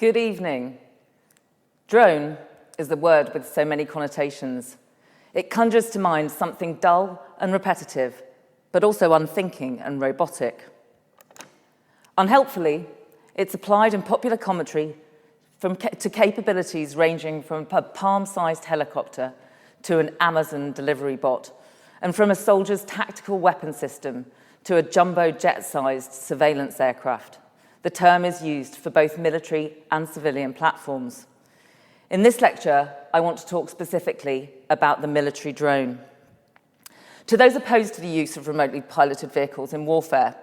Good evening. Drone is the word with so many connotations. It conjures to mind something dull and repetitive, but also unthinking and robotic. Unhelpfully, it's applied in popular commentary to capabilities ranging from a palm-sized helicopter to an Amazon delivery bot, and from a soldier's tactical weapon system to a jumbo jet-sized surveillance aircraft. The term is used for both military and civilian platforms. In this lecture, I want to talk specifically about the military drone. To those opposed to the use of remotely piloted vehicles in warfare,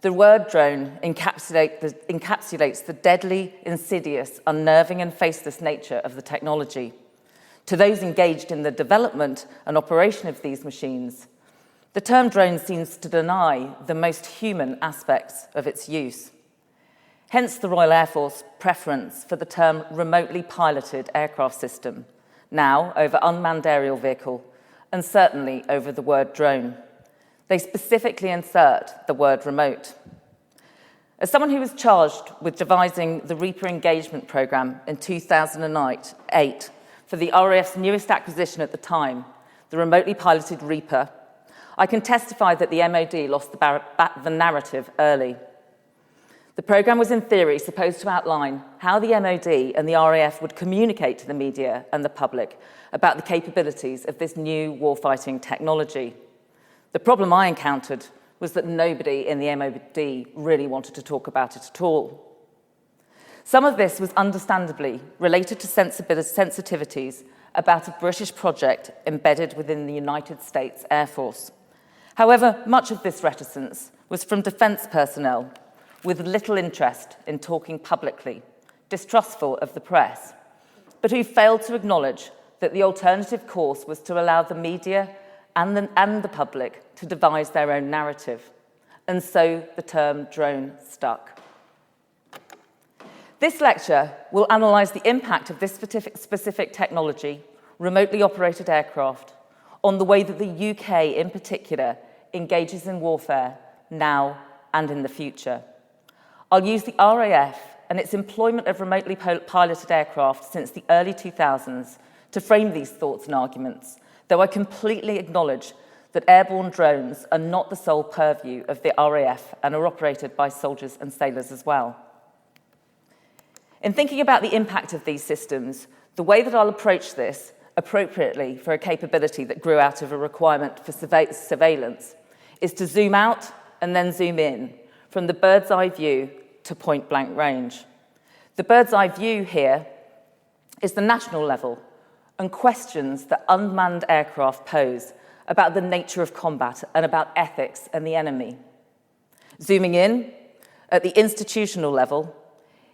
the word drone encapsulates the deadly, insidious, unnerving and faceless nature of the technology. To those engaged in the development and operation of these machines, the term drone seems to deny the most human aspects of its use. Hence the Royal Air Force preference for the term remotely piloted aircraft system, now over unmanned aerial vehicle, and certainly over the word drone. They specifically insert the word remote. As someone who was charged with devising the Reaper engagement programme in 2008 for the RAF's newest acquisition at the time, the remotely piloted Reaper, I can testify that the MOD lost the narrative early. The programme was in theory supposed to outline how the MOD and the RAF would communicate to the media and the public about the capabilities of this new warfighting technology. The problem I encountered was that nobody in the MOD really wanted to talk about it at all. Some of this was understandably related to sensitivities about a British project embedded within the United States Air Force. However, much of this reticence was from defence personnel with little interest in talking publicly, distrustful of the press, but who failed to acknowledge that the alternative course was to allow the media and the public to devise their own narrative. And so the term drone stuck. This lecture will analyse the impact of this specific technology, remotely operated aircraft, on the way that the UK in particular engages in warfare now and in the future. I'll use the RAF and its employment of remotely piloted aircraft since the early 2000s to frame these thoughts and arguments, though I completely acknowledge that airborne drones are not the sole purview of the RAF and are operated by soldiers and sailors as well. In thinking about the impact of these systems, the way that I'll approach this appropriately for a capability that grew out of a requirement for surveillance is to zoom out and then zoom in, from the bird's eye view to point blank range. The bird's eye view here is the national level and questions that unmanned aircraft pose about the nature of combat and about ethics and the enemy. Zooming in, at the institutional level,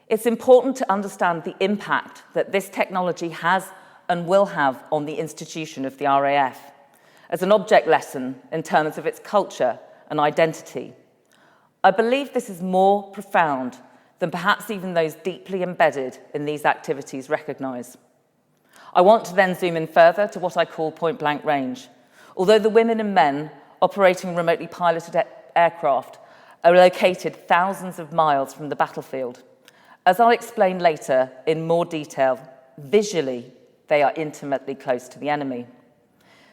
it's important to understand the impact that this technology has and will have on the institution of the RAF as an object lesson in terms of its culture and identity. I believe this is more profound than perhaps even those deeply embedded in these activities recognise. I want to then zoom in further to what I call point-blank range. Although the women and men operating remotely piloted aircraft are located thousands of miles from the battlefield, as I'll explain later in more detail, visually they are intimately close to the enemy.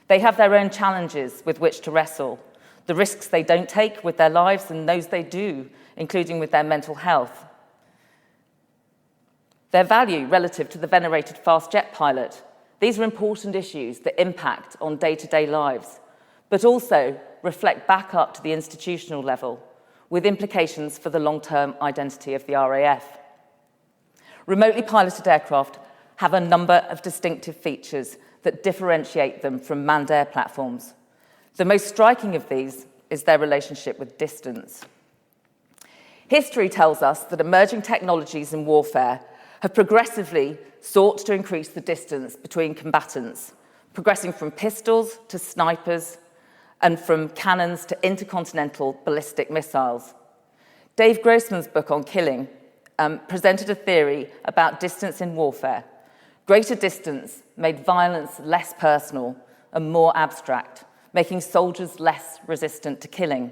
They have their own challenges with which to wrestle, the risks they don't take with their lives and those they do, including with their mental health. Their value relative to the venerated fast jet pilot. These are important issues that impact on day-to-day lives, but also reflect back up to the institutional level, with implications for the long-term identity of the RAF. Remotely piloted aircraft have a number of distinctive features that differentiate them from manned air platforms. The most striking of these is their relationship with distance. History tells us that emerging technologies in warfare have progressively sought to increase the distance between combatants, progressing from pistols to snipers and from cannons to intercontinental ballistic missiles. Dave Grossman's book on killing presented a theory about distance in warfare. Greater distance made violence less personal and more abstract, making soldiers less resistant to killing.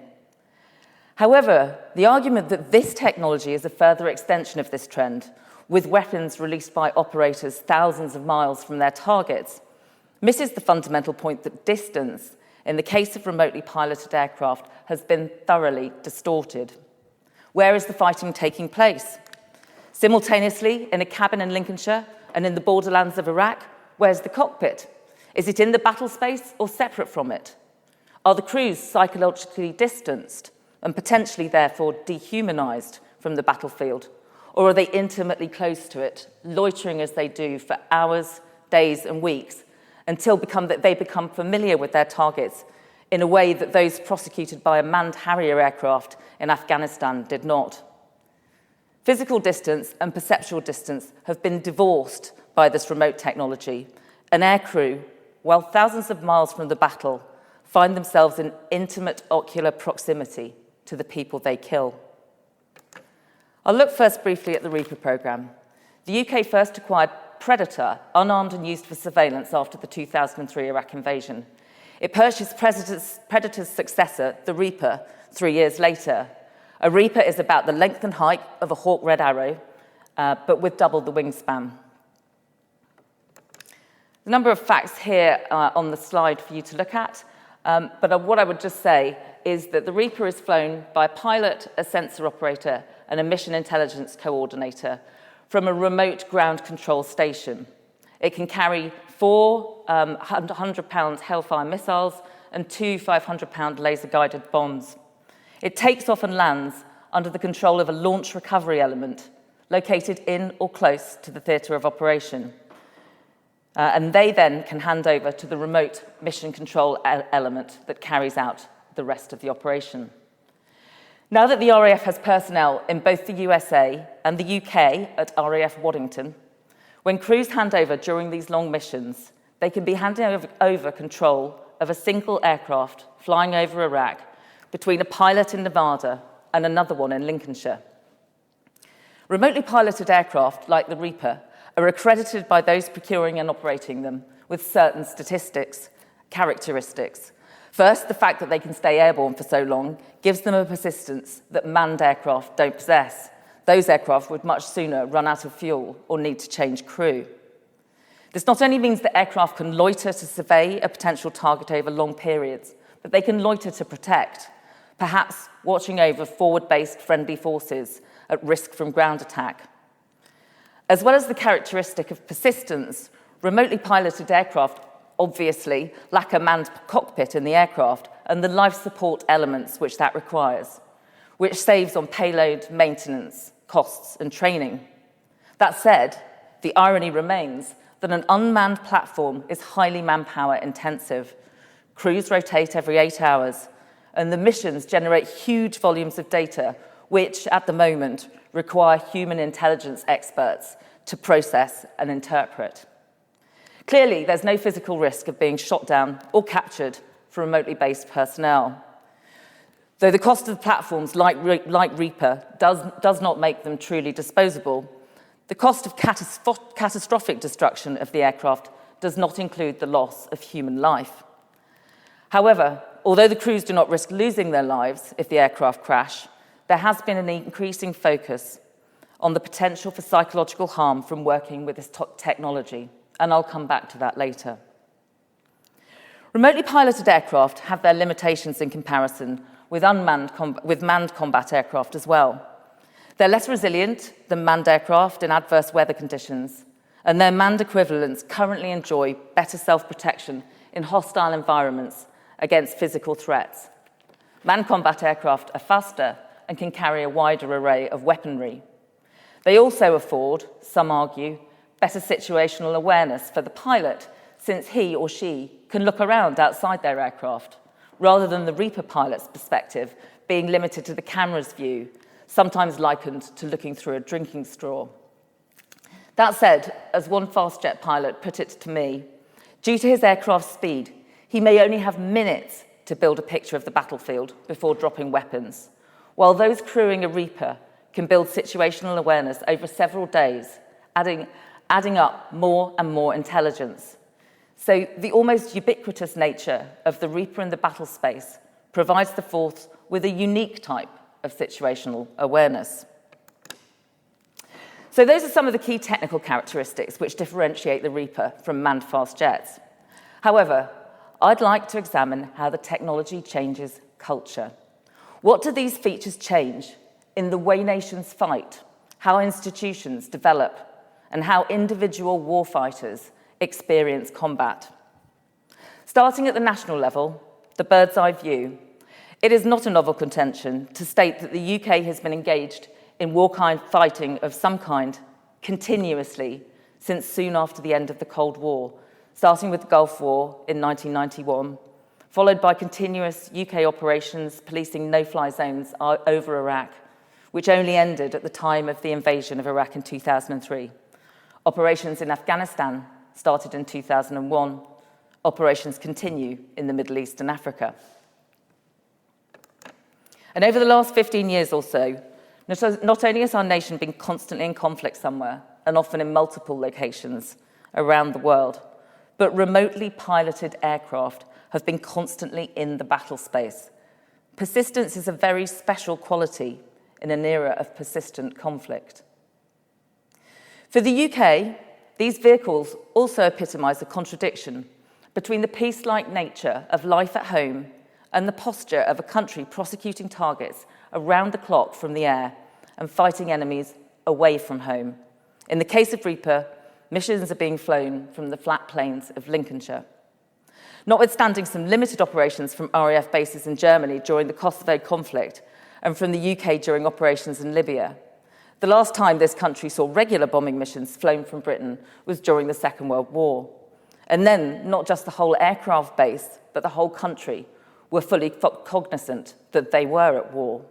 However, the argument that this technology is a further extension of this trend with weapons released by operators thousands of miles from their targets, misses the fundamental point that distance, in the case of remotely piloted aircraft, has been thoroughly distorted. Where is the fighting taking place? Simultaneously, in a cabin in Lincolnshire and in the borderlands of Iraq, where's the cockpit? Is it in the battle space or separate from it? Are the crews psychologically distanced and potentially therefore dehumanized from the battlefield? Or are they intimately close to it, loitering as they do for hours, days and weeks until they become familiar with their targets in a way that those prosecuted by a manned Harrier aircraft in Afghanistan did not? Physical distance and perceptual distance have been divorced by this remote technology. An aircrew, while thousands of miles from the battle, find themselves in intimate ocular proximity to the people they kill. I'll look first briefly at the Reaper programme. The UK first acquired Predator, unarmed and used for surveillance after the 2003 Iraq invasion. It purchased Predator's successor, the Reaper, 3 years later. A Reaper is about the length and height of a Hawk Red Arrow, but with double the wingspan. A number of facts here on the slide for you to look at, but what I would just say is that the Reaper is flown by a pilot, a sensor operator, and a mission intelligence coordinator from a remote ground control station. It can carry 4 100-pound Hellfire missiles and 2 500-pound laser-guided bombs. It takes off and lands under the control of a launch recovery element located in or close to the theatre of operation. And they then can hand over to the remote mission control element that carries out the rest of the operation. Now that the RAF has personnel in both the USA and the UK at RAF Waddington, when crews hand over during these long missions, they can be handing over control of a single aircraft flying over Iraq between a pilot in Nevada and another one in Lincolnshire. Remotely piloted aircraft, like the Reaper, are accredited by those procuring and operating them with certain characteristics. First, the fact that they can stay airborne for so long gives them a persistence that manned aircraft don't possess. Those aircraft would much sooner run out of fuel or need to change crew. This not only means that aircraft can loiter to survey a potential target over long periods, but they can loiter to protect, perhaps watching over forward-based friendly forces at risk from ground attack. As well as the characteristic of persistence, remotely piloted aircraft obviously lack a manned cockpit in the aircraft and the life support elements which that requires, which saves on payload, maintenance, costs and training. That said, the irony remains that an unmanned platform is highly manpower intensive. Crews rotate every 8 hours, and the missions generate huge volumes of data, which at the moment require human intelligence experts to process and interpret. Clearly, there's no physical risk of being shot down or captured for remotely based personnel. Though the cost of the platforms like Reaper does not make them truly disposable, the cost of catastrophic destruction of the aircraft does not include the loss of human life. However, although the crews do not risk losing their lives if the aircraft crash, there has been an increasing focus on the potential for psychological harm from working with this technology, and I'll come back to that later. Remotely piloted aircraft have their limitations in comparison with manned combat aircraft as well. They're less resilient than manned aircraft in adverse weather conditions, and their manned equivalents currently enjoy better self-protection in hostile environments against physical threats. Manned combat aircraft are faster and can carry a wider array of weaponry. They also afford, some argue, better situational awareness for the pilot, since he or she can look around outside their aircraft, rather than the Reaper pilot's perspective being limited to the camera's view, sometimes likened to looking through a drinking straw. That said, as one fast jet pilot put it to me, due to his aircraft's speed, he may only have minutes to build a picture of the battlefield before dropping weapons, while those crewing a Reaper can build situational awareness over several days, adding up more and more intelligence. So the almost ubiquitous nature of the Reaper in the battle space provides the force with a unique type of situational awareness. So those are some of the key technical characteristics which differentiate the Reaper from manned fast jets. However, I'd like to examine how the technology changes culture. What do these features change in the way nations fight, how institutions develop, and how individual warfighters experience combat? Starting at the national level, the bird's eye view, it is not a novel contention to state that the UK has been engaged in war fighting of some kind continuously since soon after the end of the Cold War, starting with the Gulf War in 1991, followed by continuous UK operations policing no-fly zones over Iraq, which only ended at the time of the invasion of Iraq in 2003. Operations in Afghanistan started in 2001. Operations continue in the Middle East and Africa. And over the last 15 years or so, not only has our nation been constantly in conflict somewhere, and often in multiple locations around the world, but remotely piloted aircraft have been constantly in the battle space. Persistence is a very special quality in an era of persistent conflict. For the UK, these vehicles also epitomise a contradiction between the peace-like nature of life at home and the posture of a country prosecuting targets around the clock from the air and fighting enemies away from home. In the case of Reaper, missions are being flown from the flat plains of Lincolnshire. Notwithstanding some limited operations from RAF bases in Germany during the Kosovo conflict and from the UK during operations in Libya, the last time this country saw regular bombing missions flown from Britain was during the Second World War. And then, not just the whole aircraft base, but the whole country were fully cognizant that they were at war.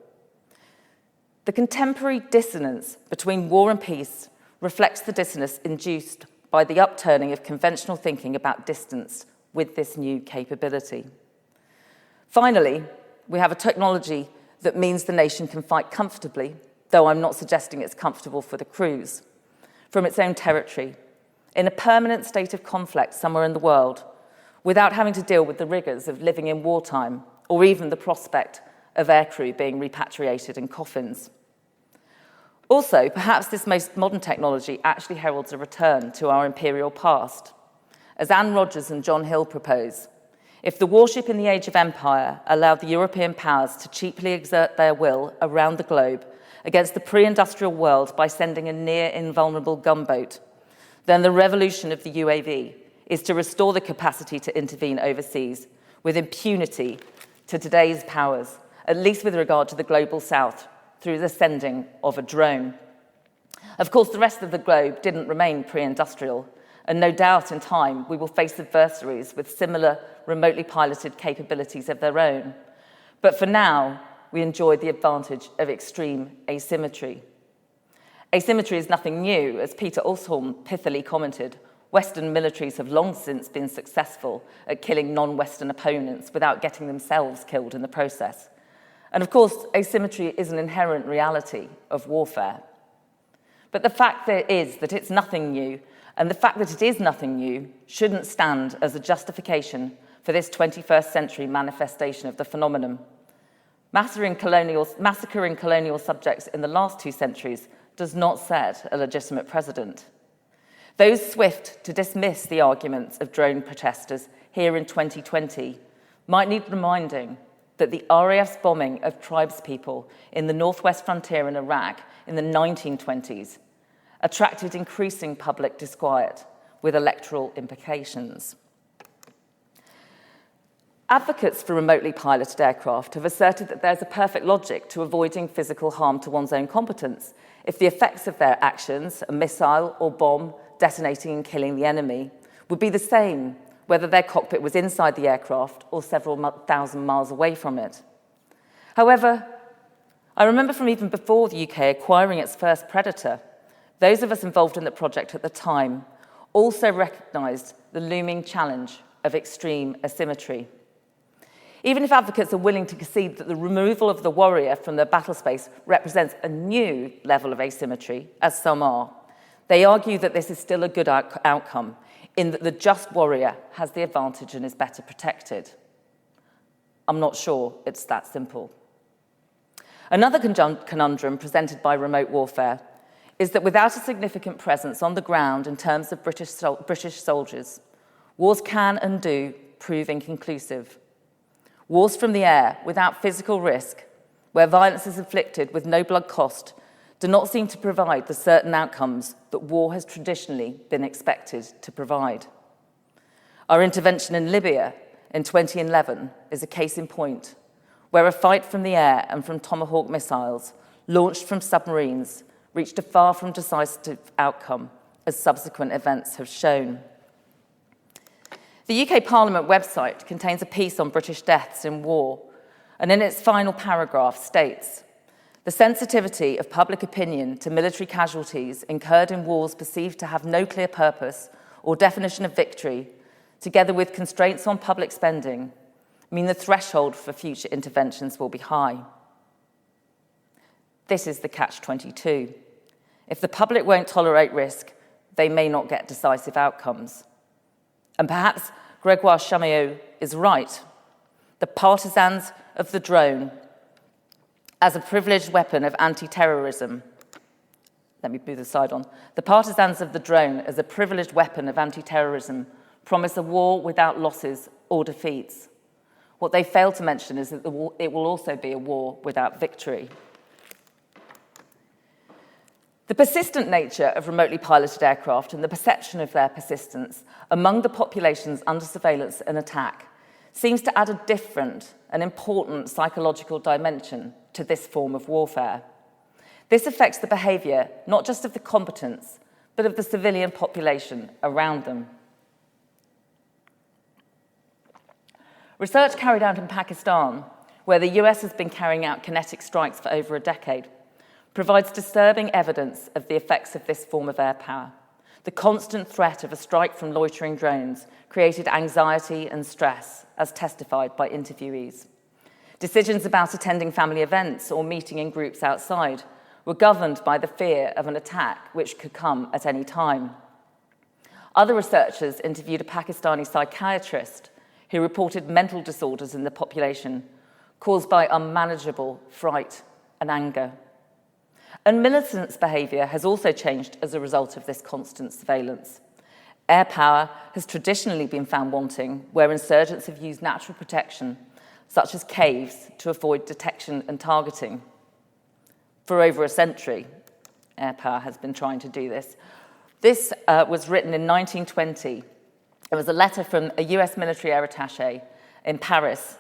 The contemporary dissonance between war and peace reflects the dissonance induced by the upturning of conventional thinking about distance with this new capability. Finally, we have a technology that means the nation can fight comfortably, though I'm not suggesting it's comfortable for the crews, from its own territory, in a permanent state of conflict somewhere in the world, without having to deal with the rigours of living in wartime, or even the prospect of aircrew being repatriated in coffins. Also, perhaps this most modern technology actually heralds a return to our imperial past. As Anne Rogers and John Hill propose, if the warship in the age of empire allowed the European powers to cheaply exert their will around the globe against the pre-industrial world by sending a near-invulnerable gunboat, then the revolution of the UAV is to restore the capacity to intervene overseas with impunity to today's powers, at least with regard to the global south, through the sending of a drone. Of course, the rest of the globe didn't remain pre-industrial, and no doubt in time we will face adversaries with similar remotely piloted capabilities of their own. But for now, we enjoy the advantage of extreme asymmetry. Asymmetry is nothing new. As Peter Osholm pithily commented, Western militaries have long since been successful at killing non-Western opponents without getting themselves killed in the process. And of course, asymmetry is an inherent reality of warfare. But the fact that it's nothing new, and the fact that it is nothing new, shouldn't stand as a justification for this 21st century manifestation of the phenomenon. Massacring colonial subjects in the last 2 centuries does not set a legitimate precedent. Those swift to dismiss the arguments of drone protesters here in 2020 might need reminding that the RAF's bombing of tribespeople in the northwest frontier in Iraq in the 1920s attracted increasing public disquiet with electoral implications. Advocates for remotely piloted aircraft have asserted that there's a perfect logic to avoiding physical harm to one's own combatants if the effects of their actions, a missile or bomb detonating and killing the enemy, would be the same whether their cockpit was inside the aircraft or several thousand miles away from it. However, I remember from even before the UK acquiring its first Predator, those of us involved in the project at the time also recognised the looming challenge of extreme asymmetry. Even if advocates are willing to concede that the removal of the warrior from the battle space represents a new level of asymmetry, as some are, they argue that this is still a good outcome, in that the just warrior has the advantage and is better protected. I'm not sure it's that simple. Another conundrum presented by remote warfare is that without a significant presence on the ground in terms of British soldiers, wars can and do prove inconclusive. Wars from the air, without physical risk, where violence is inflicted with no blood cost, do not seem to provide the certain outcomes that war has traditionally been expected to provide. Our intervention in Libya in 2011 is a case in point, where a fight from the air and from Tomahawk missiles launched from submarines reached a far from decisive outcome, as subsequent events have shown. The UK Parliament website contains a piece on British deaths in war, and in its final paragraph states, "The sensitivity of public opinion to military casualties incurred in wars perceived to have no clear purpose or definition of victory, together with constraints on public spending, mean the threshold for future interventions will be high." This is the catch-22. If the public won't tolerate risk, they may not get decisive outcomes. And perhaps Gregoire Chamayot is right. The partisans of the drone as a privileged weapon of anti-terrorism. Let me move the slide on. The partisans of the drone as a privileged weapon of anti-terrorism promise a war without losses or defeats. What they fail to mention is that it will also be a war without victory. The persistent nature of remotely piloted aircraft and the perception of their persistence among the populations under surveillance and attack seems to add a different and important psychological dimension to this form of warfare. This affects the behaviour not just of the combatants, but of the civilian population around them. Research carried out in Pakistan, where the US has been carrying out kinetic strikes for over a decade, provides disturbing evidence of the effects of this form of air power. The constant threat of a strike from loitering drones created anxiety and stress, as testified by interviewees. Decisions about attending family events or meeting in groups outside were governed by the fear of an attack which could come at any time. Other researchers interviewed a Pakistani psychiatrist who reported mental disorders in the population caused by unmanageable fright and anger. And militants' behaviour has also changed as a result of this constant surveillance. Air power has traditionally been found wanting where insurgents have used natural protection, such as caves, to avoid detection and targeting. For over a century, air power has been trying to do this. This was written in 1920. It was a letter from a US military air attaché in Paris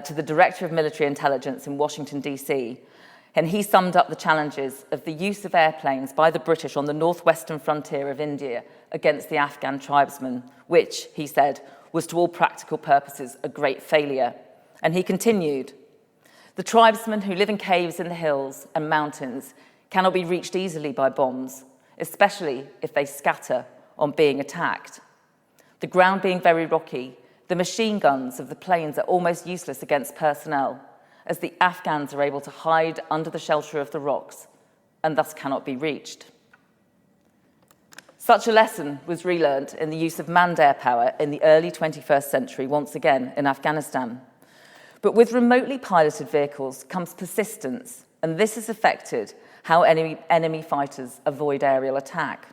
to the Director of Military Intelligence in Washington, DC, and he summed up the challenges of the use of airplanes by the British on the northwestern frontier of India against the Afghan tribesmen, which, he said, was to all practical purposes a great failure. And he continued, "The tribesmen who live in caves in the hills and mountains cannot be reached easily by bombs, especially if they scatter on being attacked. The ground being very rocky, the machine guns of the planes are almost useless against personnel, as the Afghans are able to hide under the shelter of the rocks and thus cannot be reached." Such a lesson was relearned in the use of manned air power in the early 21st century, once again in Afghanistan. But with remotely piloted vehicles comes persistence, and this has affected how enemy fighters avoid aerial attack.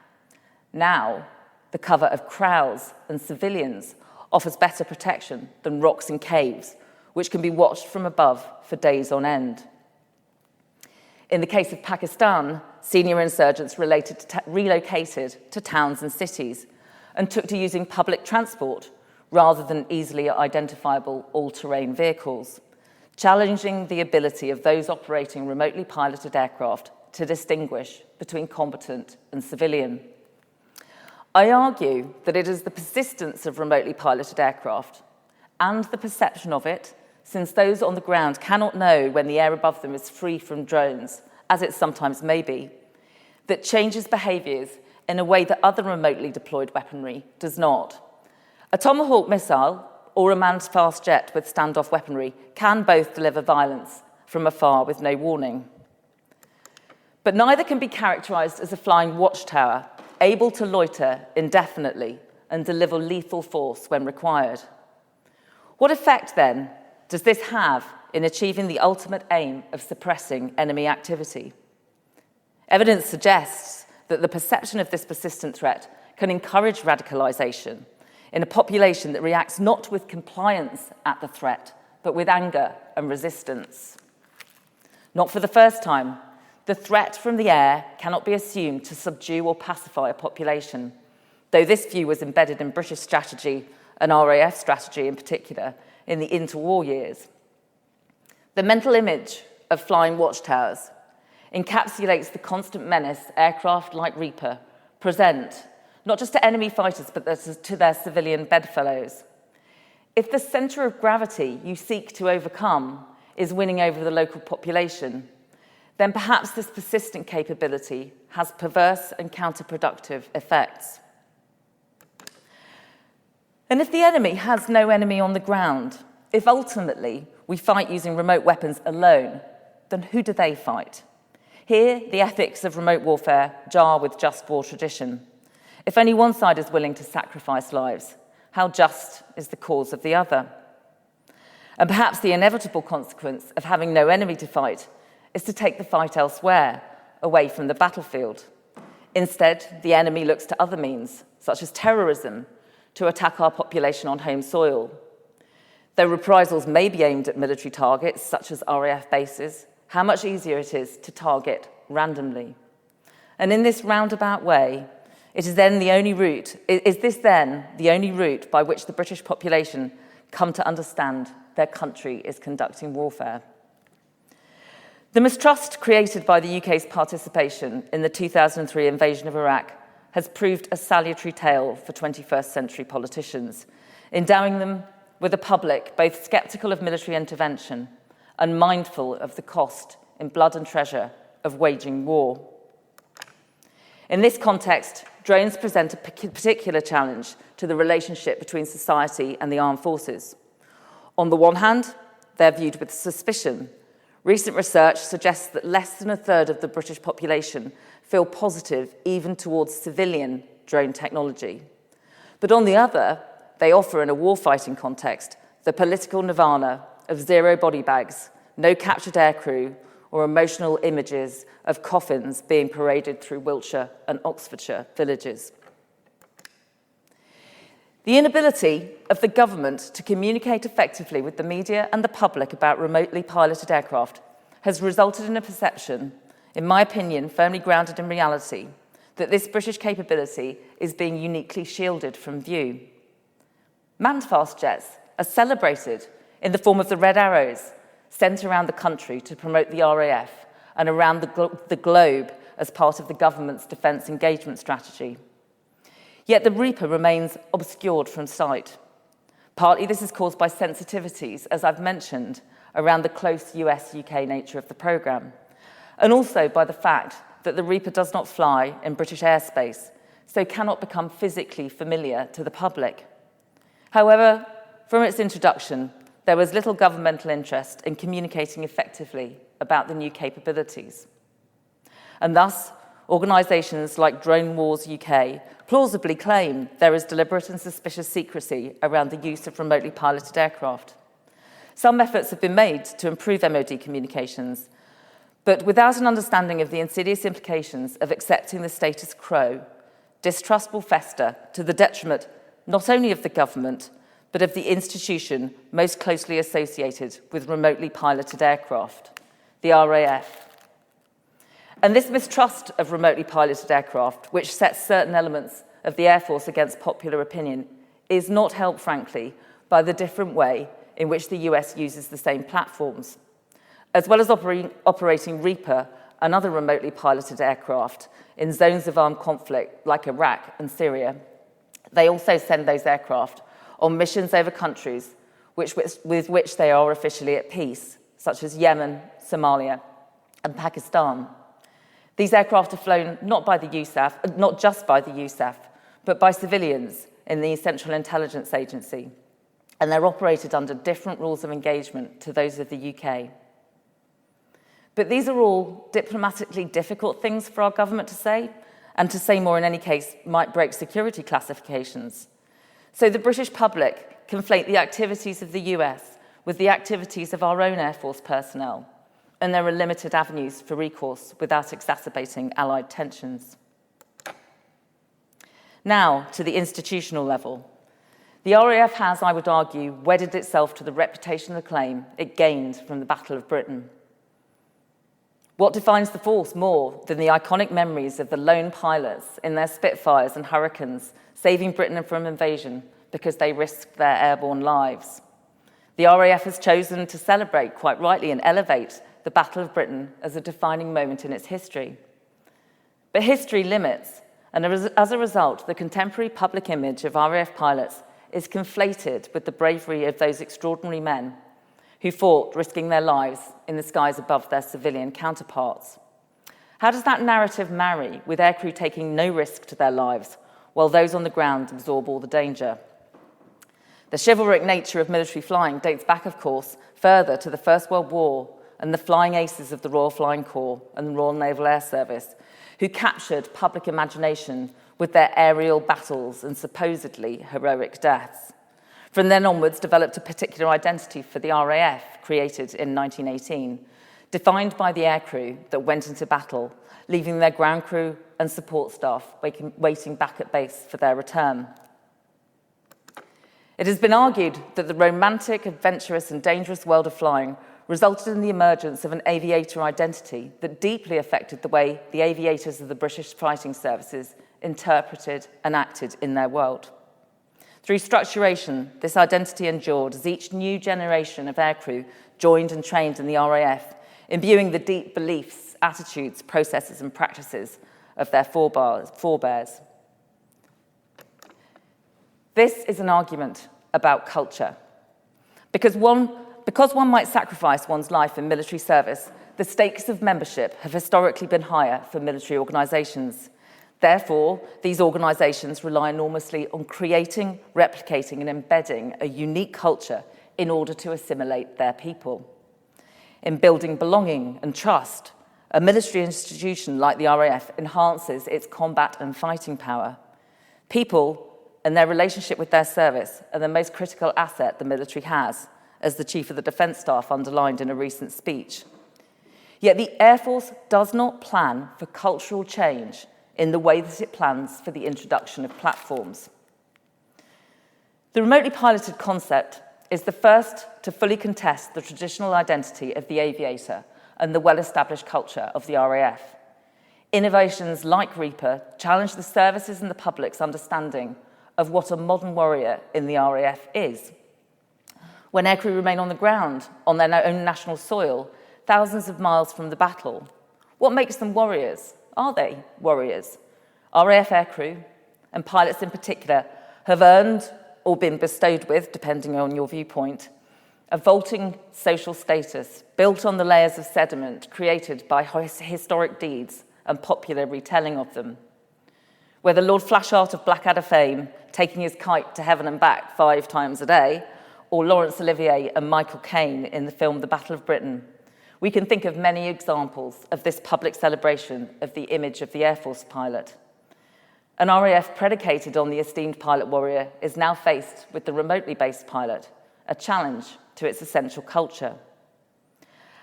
Now, the cover of crowds and civilians offers better protection than rocks and caves, which can be watched from above for days on end. In the case of Pakistan, senior insurgents relocated to towns and cities and took to using public transport rather than easily identifiable all-terrain vehicles, challenging the ability of those operating remotely piloted aircraft to distinguish between combatant and civilian. I argue that it is the persistence of remotely piloted aircraft and the perception of it, since those on the ground cannot know when the air above them is free from drones, as it sometimes may be, that changes behaviours in a way that other remotely deployed weaponry does not. A Tomahawk missile or a manned fast jet with standoff weaponry can both deliver violence from afar with no warning. But neither can be characterised as a flying watchtower, able to loiter indefinitely and deliver lethal force when required. What effect, then, does this have in achieving the ultimate aim of suppressing enemy activity? Evidence suggests that the perception of this persistent threat can encourage radicalisation in a population that reacts not with compliance at the threat, but with anger and resistance. Not for the first time, the threat from the air cannot be assumed to subdue or pacify a population, though this view was embedded in British strategy and RAF strategy in particular in the interwar years. The mental image of flying watchtowers encapsulates the constant menace aircraft like Reaper present, not just to enemy fighters, but to their civilian bedfellows. If the centre of gravity you seek to overcome is winning over the local population, then perhaps this persistent capability has perverse and counterproductive effects. And if the enemy has no enemy on the ground, if ultimately we fight using remote weapons alone, then who do they fight? Here, the ethics of remote warfare jar with just war tradition. If only one side is willing to sacrifice lives, how just is the cause of the other? And perhaps the inevitable consequence of having no enemy to fight is to take the fight elsewhere, away from the battlefield. Instead, the enemy looks to other means, such as terrorism, to attack our population on home soil. Though reprisals may be aimed at military targets, such as RAF bases, how much easier it is to target randomly. And in this roundabout way, is this then the only route by which the British population come to understand their country is conducting warfare? The mistrust created by the UK's participation in the 2003 invasion of Iraq has proved a salutary tale for 21st century politicians, endowing them with a public both sceptical of military intervention and mindful of the cost in blood and treasure of waging war. In this context, drones present a particular challenge to the relationship between society and the armed forces. On the one hand, they're viewed with suspicion. Recent research suggests that less than a third of the British population feel positive even towards civilian drone technology. But on the other, they offer in a warfighting context the political nirvana of zero body bags, no captured aircrew, or emotional images of coffins being paraded through Wiltshire and Oxfordshire villages. The inability of the government to communicate effectively with the media and the public about remotely piloted aircraft has resulted in a perception, in my opinion, firmly grounded in reality, that this British capability is being uniquely shielded from view. Manned fast jets are celebrated in the form of the Red Arrows sent around the country to promote the RAF and around the globe as part of the government's defence engagement strategy. Yet the Reaper remains obscured from sight. Partly this is caused by sensitivities, as I've mentioned, around the close US-UK nature of the programme, and also by the fact that the Reaper does not fly in British airspace, so cannot become physically familiar to the public. However, from its introduction, there was little governmental interest in communicating effectively about the new capabilities. And thus, organisations like Drone Wars UK plausibly claim there is deliberate and suspicious secrecy around the use of remotely piloted aircraft. Some efforts have been made to improve MOD communications, but without an understanding of the insidious implications of accepting the status quo, distrust will fester to the detriment not only of the government, but of the institution most closely associated with remotely piloted aircraft, the RAF. And this mistrust of remotely piloted aircraft, which sets certain elements of the Air Force against popular opinion, is not helped, frankly, by the different way in which the US uses the same platforms. As well as operating Reaper and other remotely piloted aircraft in zones of armed conflict like Iraq and Syria, they also send those aircraft on missions over countries with which they are officially at peace, such as Yemen, Somalia, and Pakistan. These aircraft are flown not just by the USAF, but by civilians in the Central Intelligence Agency, and they're operated under different rules of engagement to those of the UK. But these are all diplomatically difficult things for our government to say, and to say more in any case might break security classifications. So the British public conflate the activities of the US with the activities of our own Air Force personnel, and there are limited avenues for recourse without exacerbating Allied tensions. Now, to the institutional level. The RAF has, I would argue, wedded itself to the reputation and acclaim it gained from the Battle of Britain. What defines the force more than the iconic memories of the lone pilots in their Spitfires and Hurricanes, saving Britain from invasion because they risked their airborne lives? The RAF has chosen to celebrate, quite rightly, and elevate the Battle of Britain as a defining moment in its history. But history limits, and as a result, the contemporary public image of RAF pilots is conflated with the bravery of those extraordinary men who fought, risking their lives in the skies above their civilian counterparts. How does that narrative marry with aircrew taking no risk to their lives, while those on the ground absorb all the danger? The chivalric nature of military flying dates back, of course, further to the First World War and the flying aces of the Royal Flying Corps and the Royal Naval Air Service, who captured public imagination with their aerial battles and supposedly heroic deaths. From then onwards, developed a particular identity for the RAF, created in 1918, defined by the aircrew that went into battle, leaving their ground crew and support staff waiting back at base for their return. It has been argued that the romantic, adventurous, and dangerous world of flying resulted in the emergence of an aviator identity that deeply affected the way the aviators of the British fighting services interpreted and acted in their world. Through structuration, this identity endured as each new generation of aircrew joined and trained in the RAF, imbuing the deep beliefs, attitudes, processes, and practices of their forebears. This is an argument about culture. Because one might sacrifice one's life in military service, the stakes of membership have historically been higher for military organisations. Therefore, these organisations rely enormously on creating, replicating, and embedding a unique culture in order to assimilate their people. In building belonging and trust, a military institution like the RAF enhances its combat and fighting power. People and their relationship with their service are the most critical asset the military has, as the Chief of the Defence Staff underlined in a recent speech. Yet the Air Force does not plan for cultural change in the way that it plans for the introduction of platforms. The remotely piloted concept is the first to fully contest the traditional identity of the aviator and the well-established culture of the RAF. Innovations like Reaper challenge the services and the public's understanding of what a modern warrior in the RAF is. When aircrew remain on the ground, on their own national soil, thousands of miles from the battle, what makes them warriors? Are they warriors? RAF aircrew, and pilots in particular, have earned or been bestowed with, depending on your viewpoint, a vaulting social status built on the layers of sediment created by historic deeds and popular retelling of them. Whether Lord Flashheart of Blackadder fame, taking his kite to heaven and back 5 times a day, or Laurence Olivier and Michael Caine in the film The Battle of Britain, we can think of many examples of this public celebration of the image of the Air Force pilot. An RAF predicated on the esteemed pilot warrior is now faced with the remotely based pilot, a challenge to its essential culture.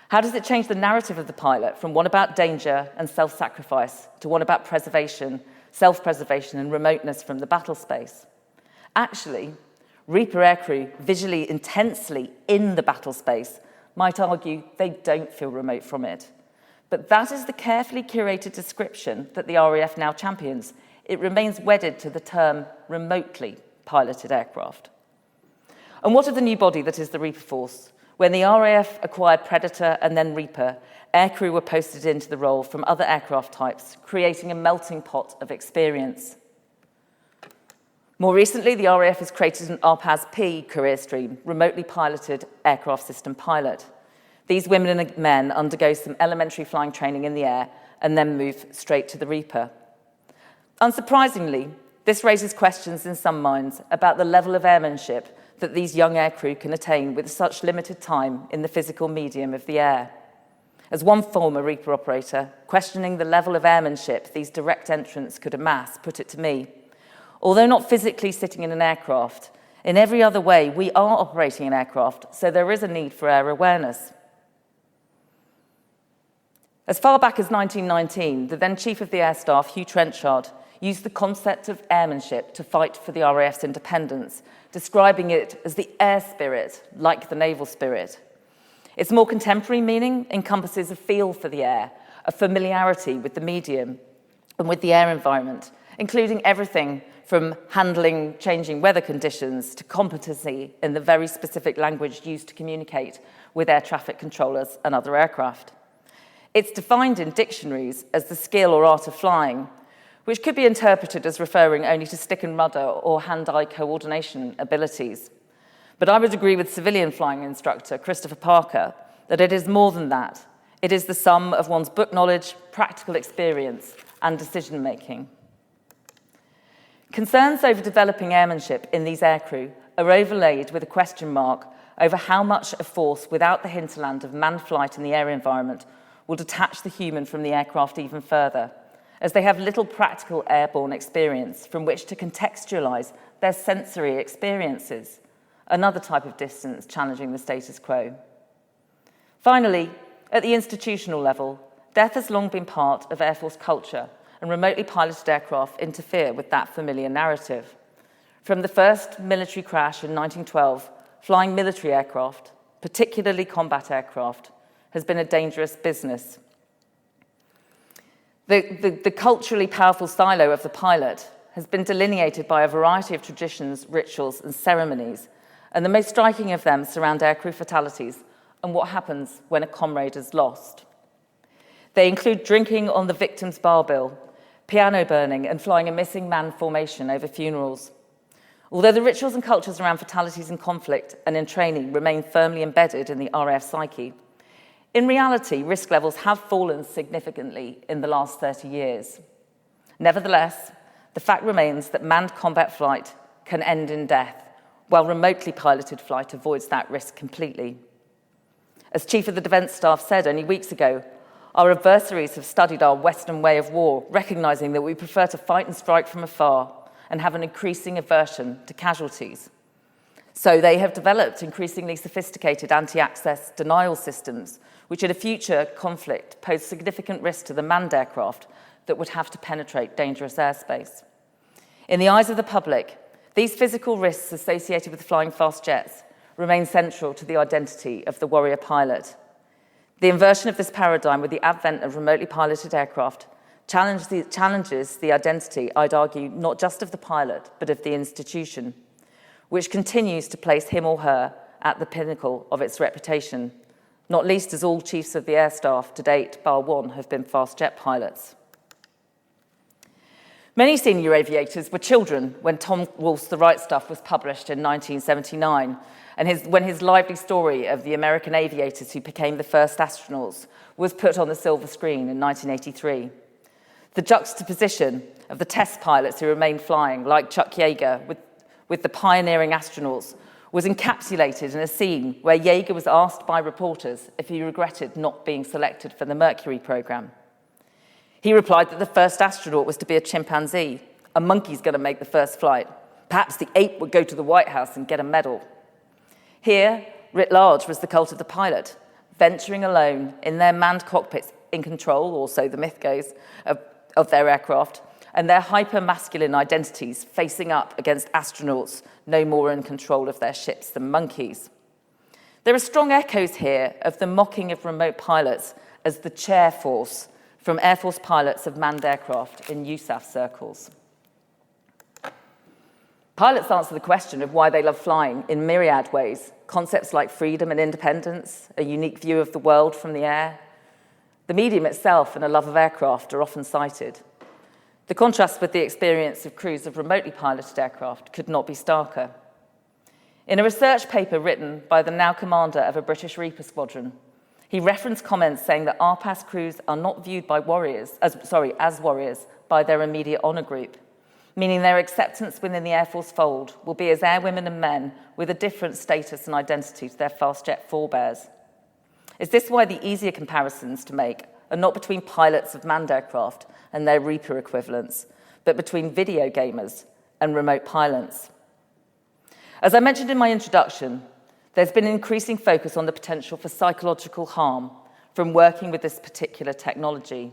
How does it change the narrative of the pilot from one about danger and self-sacrifice to one about preservation, self-preservation, and remoteness from the battle space? Actually, Reaper aircrew, visually intensely in the battle space, might argue they don't feel remote from it. But that is the carefully curated description that the RAF now champions. It remains wedded to the term remotely piloted aircraft. And what of the new body that is the Reaper Force? When the RAF acquired Predator and then Reaper, aircrew were posted into the role from other aircraft types, creating a melting pot of experience. More recently, the RAF has created an RPAS-P career stream, remotely piloted aircraft system pilot. These women and men undergo some elementary flying training in the air and then move straight to the Reaper. Unsurprisingly, this raises questions in some minds about the level of airmanship that these young aircrew can attain with such limited time in the physical medium of the air. As one former Reaper operator, questioning the level of airmanship these direct entrants could amass, put it to me, although not physically sitting in an aircraft, in every other way, we are operating an aircraft, so there is a need for air awareness. As far back as 1919, the then Chief of the Air Staff, Hugh Trenchard, used the concept of airmanship to fight for the RAF's independence, describing it as the air spirit, like the naval spirit. Its more contemporary meaning encompasses a feel for the air, a familiarity with the medium and with the air environment, including everything from handling changing weather conditions to competency in the very specific language used to communicate with air traffic controllers and other aircraft. It's defined in dictionaries as the skill or art of flying, which could be interpreted as referring only to stick and rudder or hand-eye coordination abilities. But I would agree with civilian flying instructor Christopher Parker that it is more than that. It is the sum of one's book knowledge, practical experience, and decision-making. Concerns over developing airmanship in these aircrew are overlaid with a question mark over how much of force without the hinterland of manned flight in the air environment will detach the human from the aircraft even further, as they have little practical airborne experience from which to contextualise their sensory experiences, another type of distance challenging the status quo. Finally, at the institutional level, death has long been part of Air Force culture, and remotely piloted aircraft interfere with that familiar narrative. From the first military crash in 1912, flying military aircraft, particularly combat aircraft, has been a dangerous business. The culturally powerful silo of the pilot has been delineated by a variety of traditions, rituals, and ceremonies, and the most striking of them surround aircrew fatalities and what happens when a comrade is lost. They include drinking on the victim's bar bill, piano burning, and flying a missing man formation over funerals. Although the rituals and cultures around fatalities in conflict and in training remain firmly embedded in the RAF psyche, in reality, risk levels have fallen significantly in the last 30 years. Nevertheless, the fact remains that manned combat flight can end in death, while remotely piloted flight avoids that risk completely. As Chief of the Defence Staff said only weeks ago, our adversaries have studied our Western way of war, recognising that we prefer to fight and strike from afar and have an increasing aversion to casualties. So they have developed increasingly sophisticated anti-access denial systems, which in a future conflict pose significant risk to the manned aircraft that would have to penetrate dangerous airspace. In the eyes of the public, these physical risks associated with flying fast jets remain central to the identity of the warrior pilot. The inversion of this paradigm with the advent of remotely piloted aircraft challenges the identity, I'd argue, not just of the pilot, but of the institution, which continues to place him or her at the pinnacle of its reputation, not least as all chiefs of the air staff to date, bar one, have been fast jet pilots. Many senior aviators were children when Tom Wolfe's The Right Stuff was published in 1979, and when his lively story of the American aviators who became the first astronauts was put on the silver screen in 1983. The juxtaposition of the test pilots who remained flying, like Chuck Yeager, with the pioneering astronauts, was encapsulated in a scene where Yeager was asked by reporters if he regretted not being selected for the Mercury program. He replied that the first astronaut was to be a chimpanzee. A monkey's going to make the first flight. Perhaps the ape would go to the White House and get a medal. Here, writ large, was the cult of the pilot, venturing alone in their manned cockpits in control, or so the myth goes, of their aircraft, and their hyper-masculine identities facing up against astronauts no more in control of their ships than monkeys. There are strong echoes here of the mocking of remote pilots as the chair force from Air Force pilots of manned aircraft in USAF circles. Pilots answer the question of why they love flying in myriad ways. Concepts like freedom and independence, a unique view of the world from the air. The medium itself and a love of aircraft are often cited. The contrast with the experience of crews of remotely piloted aircraft could not be starker. In a research paper written by the now commander of a British Reaper squadron, he referenced comments saying that RPAS crews are not viewed as warriors by their immediate honour group, meaning their acceptance within the Air Force fold will be as airwomen and men with a different status and identity to their fast jet forebears. Is this why the easier comparisons to make are not between pilots of manned aircraft and their Reaper equivalents, but between video gamers and remote pilots? As I mentioned in my introduction, there's been an increasing focus on the potential for psychological harm from working with this particular technology.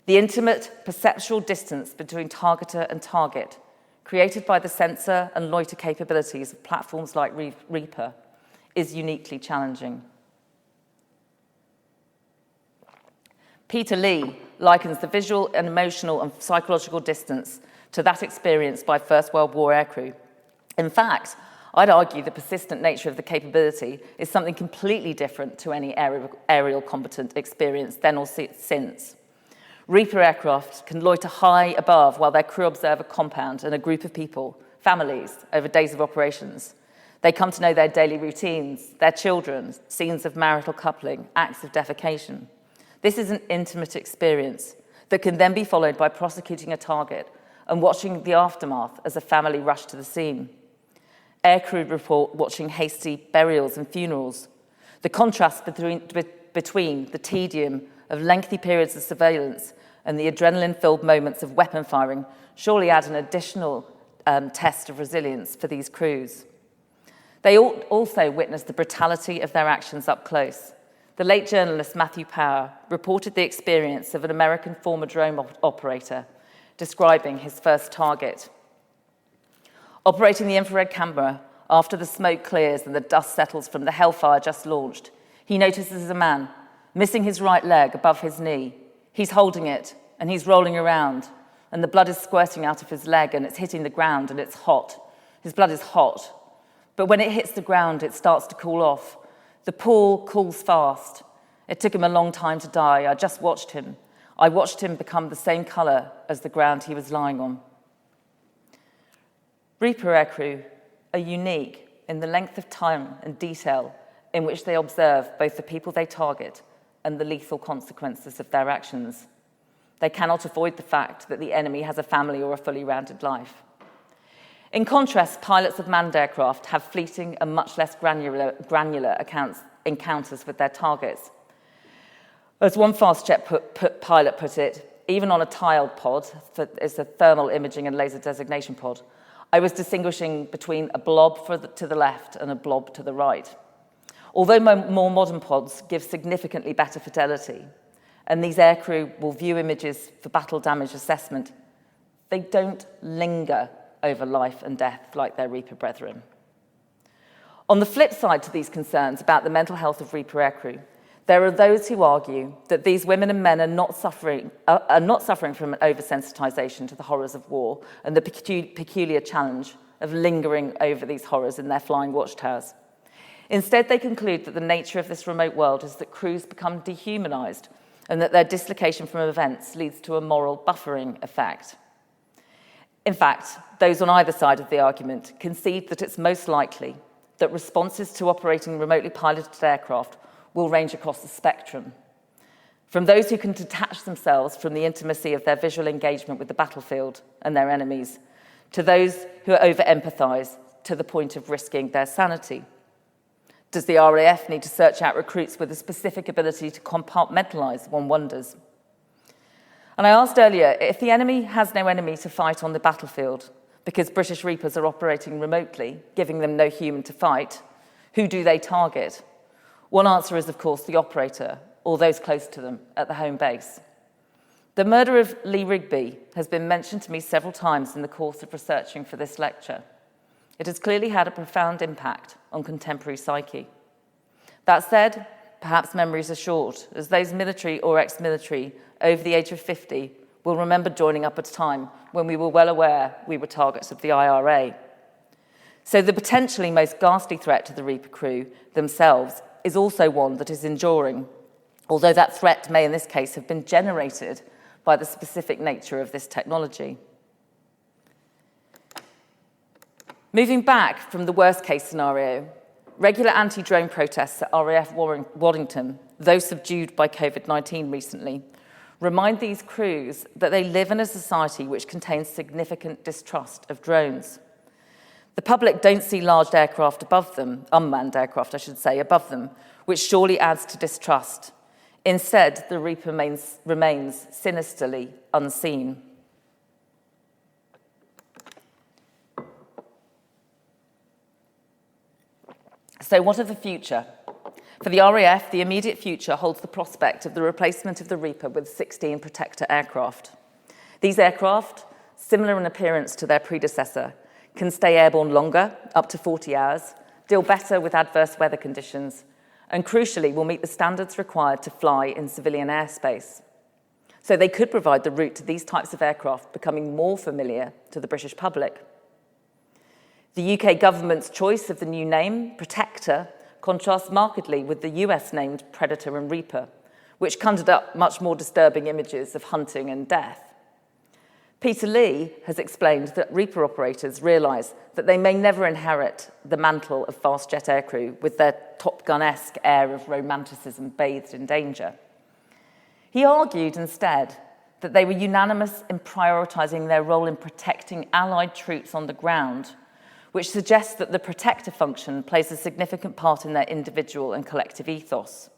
The intimate perceptual distance between targeter and target, created by the sensor and loiter capabilities of platforms like Reaper, is uniquely challenging. Peter Lee likens the visual and emotional and psychological distance to that experienced by First World War aircrew. In fact, I'd argue the persistent nature of the capability is something completely different to any aerial combatant experience then or since. Reaper aircraft can loiter high above while their crew observe a compound and a group of people, families, over days of operations. They come to know their daily routines, their children, scenes of marital coupling, acts of defecation. This is an intimate experience that can then be followed by prosecuting a target and watching the aftermath as a family rush to the scene. Aircrew report watching hasty burials and funerals. The contrast between the tedium of lengthy periods of surveillance and the adrenaline-filled moments of weapon firing surely add an additional test of resilience for these crews. They also witnessed the brutality of their actions up close. The late journalist Matthew Power reported the experience of an American former drone operator describing his first target. Operating the infrared camera, after the smoke clears and the dust settles from the Hellfire just launched, he notices a man missing his right leg above his knee. He's holding it, and he's rolling around, and the blood is squirting out of his leg, and it's hitting the ground, and it's hot. His blood is hot. But when it hits the ground, it starts to cool off. The pool cools fast. It took him a long time to die. I just watched him. I watched him become the same colour as the ground he was lying on. Reaper aircrew are unique in the length of time and detail in which they observe both the people they target and the lethal consequences of their actions. They cannot avoid the fact that the enemy has a family or a fully rounded life. In contrast, pilots of manned aircraft have fleeting and much less granular encounters with their targets. As one fast-jet pilot put it, even on a tiled pod, it's a thermal imaging and laser designation pod, I was distinguishing between a blob to the left and a blob to the right. Although more modern pods give significantly better fidelity, and these aircrew will view images for battle damage assessment, they don't linger over life and death like their Reaper brethren. On the flip side to these concerns about the mental health of Reaper aircrew, there are those who argue that these women and men are not suffering from an oversensitization to the horrors of war and the peculiar challenge of lingering over these horrors in their flying watchtowers. Instead, they conclude that the nature of this remote world is that crews become dehumanized and that their dislocation from events leads to a moral buffering effect. In fact, those on either side of the argument concede that it's most likely that responses to operating remotely piloted aircraft will range across the spectrum, from those who can detach themselves from the intimacy of their visual engagement with the battlefield and their enemies, to those who over-empathize to the point of risking their sanity. Does the RAF need to search out recruits with a specific ability to compartmentalize, one wonders. And I asked earlier, if the enemy has no enemy to fight on the battlefield because British Reapers are operating remotely, giving them no human to fight, who do they target? One answer is, of course, the operator or those close to them at the home base. The murder of Lee Rigby has been mentioned to me several times in the course of researching for this lecture. It has clearly had a profound impact on contemporary psyche. That said, perhaps memories are short, as those military or ex-military over the age of 50 will remember joining up at a time when we were well aware we were targets of the IRA. So the potentially most ghastly threat to the Reaper crew themselves is also one that is enduring, although that threat may in this case have been generated by the specific nature of this technology. Moving back from the worst case scenario, regular anti-drone protests at RAF Waddington, though subdued by COVID-19 recently, remind these crews that they live in a society which contains significant distrust of drones. The public don't see large aircraft above them, unmanned aircraft, I should say, above them, which surely adds to distrust. Instead, the Reaper remains sinisterly unseen. So what of the future? For the RAF, the immediate future holds the prospect of the replacement of the Reaper with 16 Protector aircraft. These aircraft, similar in appearance to their predecessor, can stay airborne longer, up to 40 hours, deal better with adverse weather conditions, and crucially will meet the standards required to fly in civilian airspace. So they could provide the route to these types of aircraft becoming more familiar to the British public. The UK government's choice of the new name, Protector, contrasts markedly with the US-named Predator and Reaper, which conjured up much more disturbing images of hunting and death. Peter Lee has explained that Reaper operators realise that they may never inherit the mantle of fast jet aircrew with their Top Gun-esque air of romanticism bathed in danger. He argued instead that they were unanimous in prioritising their role in protecting Allied troops on the ground, which suggests that the protector function plays a significant part in their individual and collective ethos.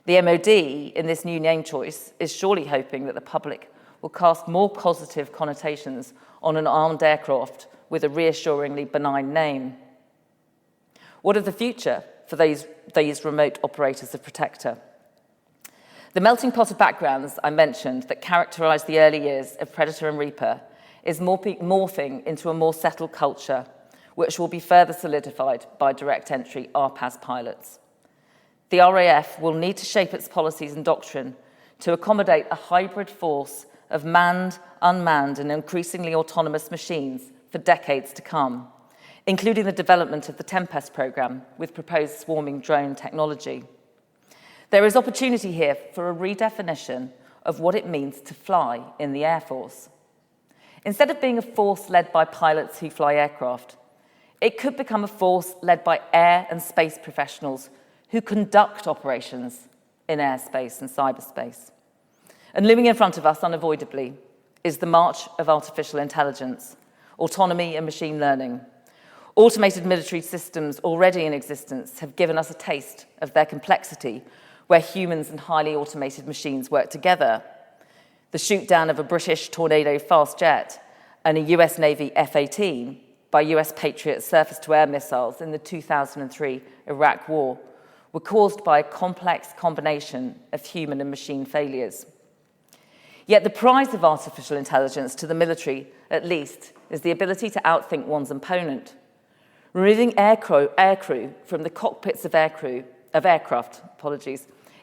The MOD, in this new name choice, is surely hoping that the public will cast more positive connotations on an armed aircraft with a reassuringly benign name. What of the future for these remote operators of Protector? The melting pot of backgrounds I mentioned that characterised the early years of Predator and Reaper is morphing into a more settled culture, which will be further solidified by direct entry RPAS pilots. The RAF will need to shape its policies and doctrine to accommodate a hybrid force of manned, unmanned, and increasingly autonomous machines for decades to come, including the development of the Tempest programme with proposed swarming drone technology. There is opportunity here for a redefinition of what it means to fly in the Air Force. Instead of being a force led by pilots who fly aircraft, it could become a force led by air and space professionals who conduct operations in airspace and cyberspace. And looming in front of us, unavoidably, is the march of artificial intelligence, autonomy and machine learning. Automated military systems already in existence have given us a taste of their complexity, where humans and highly automated machines work together. The shoot-down of a British Tornado fast jet and a US Navy F-18 by US Patriot surface-to-air missiles in the 2003 Iraq War were caused by a complex combination of human and machine failures. Yet the prize of artificial intelligence to the military, at least, is the ability to outthink one's opponent. Removing aircrew from the cockpits of aircraft,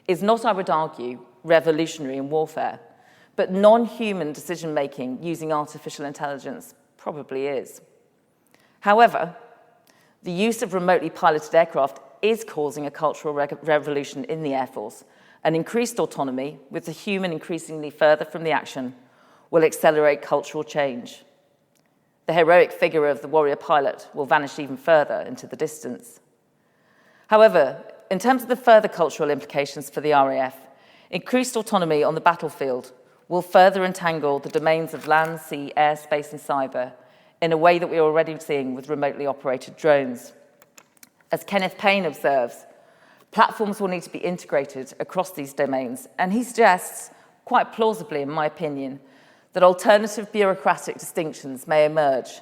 is not, I would argue, revolutionary in warfare, but non-human decision-making using artificial intelligence probably is. However, the use of remotely piloted aircraft is causing a cultural revolution in the Air Force. And increased autonomy, with the human increasingly further from the action, will accelerate cultural change. The heroic figure of the warrior pilot will vanish even further into the distance. However, in terms of the further cultural implications for the RAF, increased autonomy on the battlefield will further entangle the domains of land, sea, air, space, and cyber in a way that we are already seeing with remotely operated drones. As Kenneth Payne observes, platforms will need to be integrated across these domains, and he suggests, quite plausibly in my opinion, that alternative bureaucratic distinctions may emerge,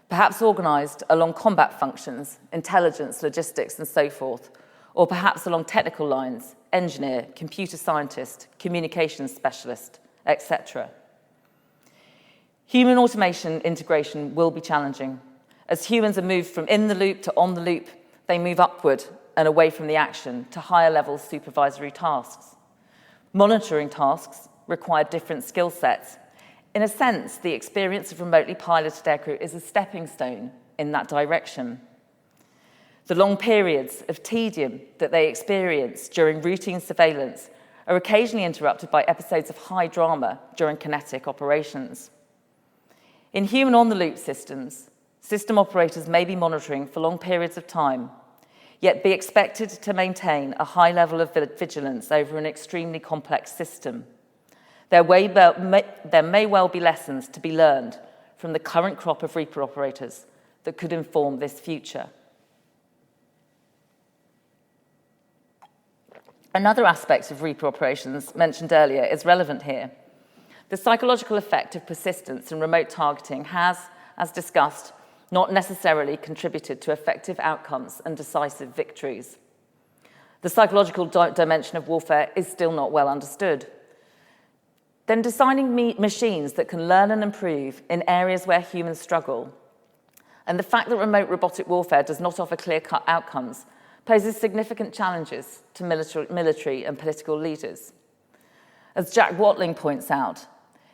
perhaps organised along combat functions, intelligence, logistics, and so forth, or perhaps along technical lines, engineer, computer scientist, communications specialist, etc. Human automation integration will be challenging. As humans are moved from in the loop to on the loop, they move upward and away from the action to higher level supervisory tasks. Monitoring tasks require different skill sets. In a sense, the experience of remotely piloted aircrew is a stepping stone in that direction. The long periods of tedium that they experience during routine surveillance are occasionally interrupted by episodes of high drama during kinetic operations. In human on-the-loop systems, system operators may be monitoring for long periods of time, yet be expected to maintain a high level of vigilance over an extremely complex system. There may well be lessons to be learned from the current crop of Reaper operators that could inform this future. Another aspect of Reaper operations mentioned earlier is relevant here. The psychological effect of persistence and remote targeting has, as discussed, not necessarily contributed to effective outcomes and decisive victories. The psychological dimension of warfare is still not well understood. Then designing machines that can learn and improve in areas where humans struggle. And the fact that remote robotic warfare does not offer clear-cut outcomes poses significant challenges to military and political leaders. As Jack Watling points out,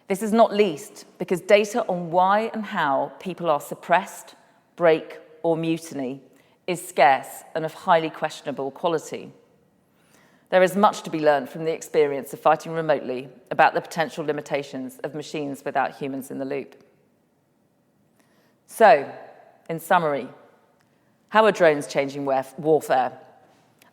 this is not least because data on why and how people are suppressed, break, or mutiny is scarce and of highly questionable quality. There is much to be learned from the experience of fighting remotely about the potential limitations of machines without humans in the loop. So, in summary, how are drones changing warfare?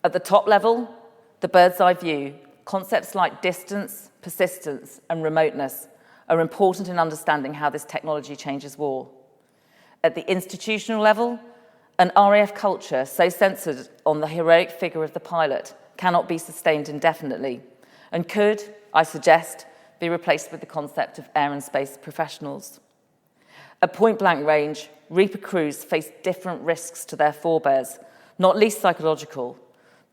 At the top level, the bird's eye view, concepts like distance, persistence, and remoteness are important in understanding how this technology changes war. At the institutional level, an RAF culture so centred on the heroic figure of the pilot cannot be sustained indefinitely and could, I suggest, be replaced with the concept of air and space professionals. At point-blank range, Reaper crews face different risks to their forebears, not least psychological,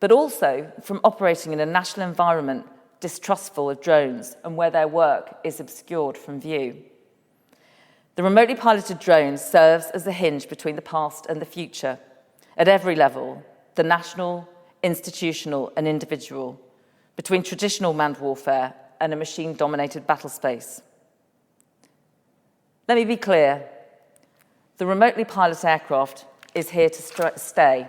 but also from operating in a national environment distrustful of drones and where their work is obscured from view. The remotely piloted drone serves as a hinge between the past and the future at every level, the national, institutional, and individual, between traditional manned warfare and a machine-dominated battle space. Let me be clear. The remotely piloted aircraft is here to stay.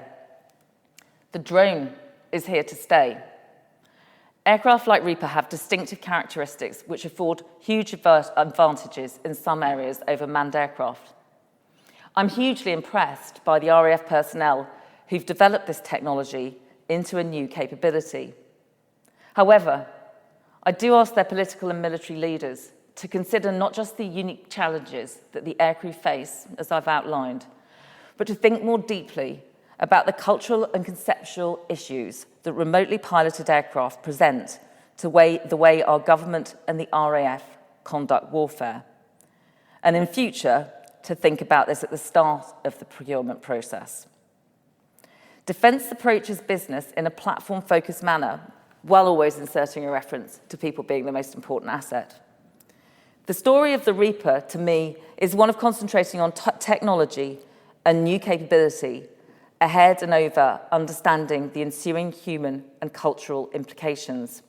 The drone is here to stay. Aircraft like Reaper have distinctive characteristics which afford huge advantages in some areas over manned aircraft. I'm hugely impressed by the RAF personnel who've developed this technology into a new capability. However, I do ask their political and military leaders to consider not just the unique challenges that the aircrew face, as I've outlined, but to think more deeply about the cultural and conceptual issues that remotely piloted aircraft present to the way our government and the RAF conduct warfare. And in future, to think about this at the start of the procurement process. Defence approaches business in a platform-focused manner, while always inserting a reference to people being the most important asset. The story of the Reaper, to me, is one of concentrating on technology and new capability ahead and over understanding the ensuing human and cultural implications.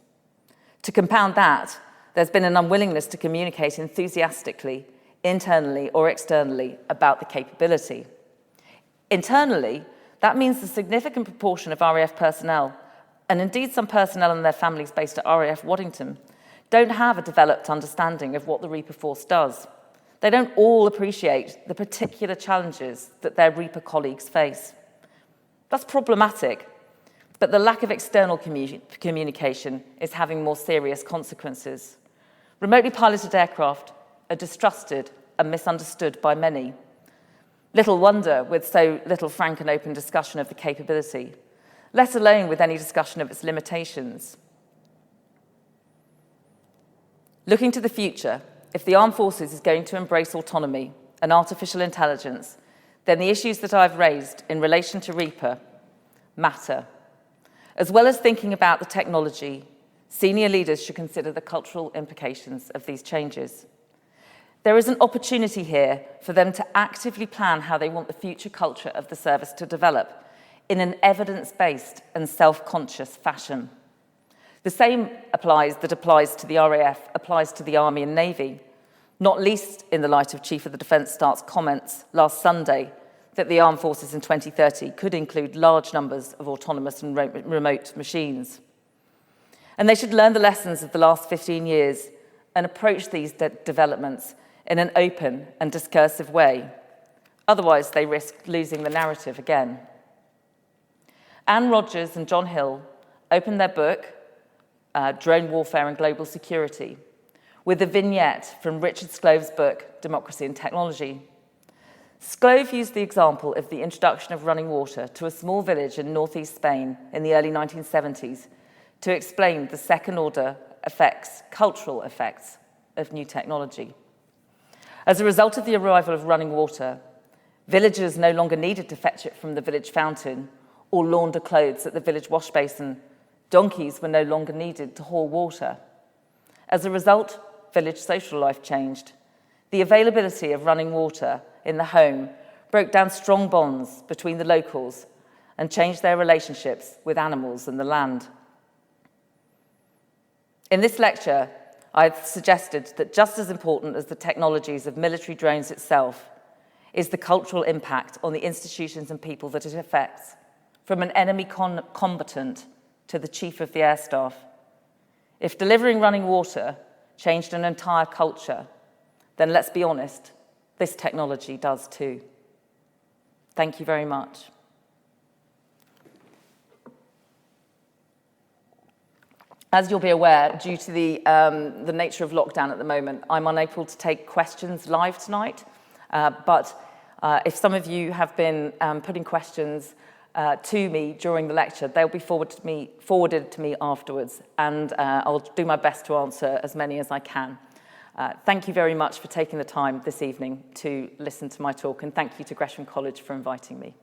To compound that, there's been an unwillingness to communicate enthusiastically, internally or externally, about the capability. Internally, that means a significant proportion of RAF personnel, and indeed some personnel and their families based at RAF Waddington, don't have a developed understanding of what the Reaper Force does. They don't all appreciate the particular challenges that their Reaper colleagues face. That's problematic, but the lack of external communication is having more serious consequences. Remotely piloted aircraft are distrusted and misunderstood by many. Little wonder with so little frank and open discussion of the capability, let alone with any discussion of its limitations. Looking to the future, if the armed forces is going to embrace autonomy and artificial intelligence, then the issues that I've raised in relation to Reaper matter. As well as thinking about the technology, senior leaders should consider the cultural implications of these changes. There is an opportunity here for them to actively plan how they want the future culture of the service to develop in an evidence-based and self-conscious fashion. The same applies to the RAF, applies to the Army and Navy, not least in the light of Chief of the Defence Staff's comments last Sunday that the armed forces in 2030 could include large numbers of autonomous and remote machines. And they should learn the lessons of the last 15 years and approach these developments in an open and discursive way. Otherwise, they risk losing the narrative again. Anne Rogers and John Hill opened their book, Drone Warfare and Global Security, with a vignette from Richard Sklove's book, Democracy and Technology. Sklove used the example of the introduction of running water to a small village in northeast Spain in the early 1970s to explain the second-order effects, cultural effects, of new technology. As a result of the arrival of running water, villagers no longer needed to fetch it from the village fountain or launder clothes at the village wash basin. Donkeys were no longer needed to haul water. As a result, village social life changed. The availability of running water in the home broke down strong bonds between the locals and changed their relationships with animals and the land. In this lecture, I've suggested that just as important as the technologies of military drones itself is the cultural impact on the institutions and people that it affects, from an enemy combatant to the chief of the air staff. If delivering running water changed an entire culture, then let's be honest, this technology does too. Thank you very much. As you'll be aware, due to the nature of lockdown at the moment, I'm unable to take questions live tonight. But if some of you have been putting questions to me during the lecture, they'll be forwarded to me afterwards, and I'll do my best to answer as many as I can. Thank you very much for taking the time this evening to listen to my talk, and thank you to Gresham College for inviting me.